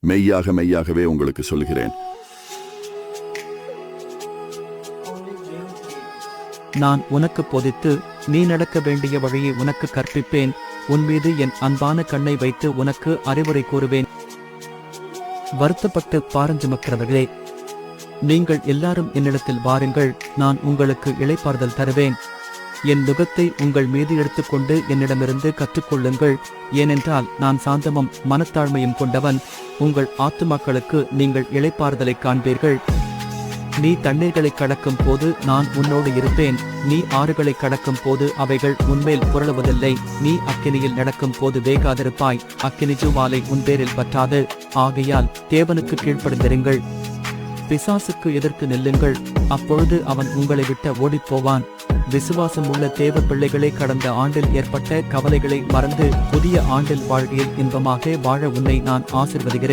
மெய்யாகவே உங்களுக்கு சொல்கிறேன். நான் உனக்கு போதித்து நீ நடக்க வேண்டிய வழியை உனக்கு கற்பிப்பேன். உன்மீது என் அன்பான கண்ணை வைத்து உனக்கு அறிவுரை கூறுவேன். வருத்தப்பட்டு பாரஞ்சுமக்கிறவர்களே, நீங்கள் எல்லாரும் என்னிடத்தில் வாருங்கள், நான் உங்களுக்கு இளைப்பாறுதல் தருவேன். என் நுகத்தை உங்கள் மீது எடுத்துக்கொண்டு என்னிடமிருந்து கற்றுக்கொள்ளுங்கள். ஏனென்றால் நான் சாந்தமும் மனத்தாழ்மையும் கொண்டவன். உங்கள் ஆத்துமாக்களுக்கு நீங்கள் இளைப்பாறுதலை காண்பீர்கள். நீ தண்ணீர்களை கடக்கும் போது நான் உன்னோடு இருப்பேன். நீ ஆறுகளை கடக்கும் போது அவைகள் உன்மேல் புரளுவதில்லை. நீ அக்கினியில் நடக்கும் போது வேகாதிருப்பாய். அக்கினி ஜுவாலை உன்பேரில் பற்றாது. ஆகையால் தேவனுக்கு கீழ்ப்படிந்திருங்கள். பிசாசுக்கு எதிர்த்து நில்லுங்கள், அப்பொழுது அவன் உங்களை விட்டு ஓடிப்போவான். விசுவாசம் உள்ள தேவ பிள்ளைகளே, கடந்த ஆண்டில் ஏற்பட்ட கவலைகளை மறந்து புதிய ஆண்டில் வாழ்க்கையில் இன்பமாக வாழ உன்னை நான் ஆசிர்வதிக்கிறேன்.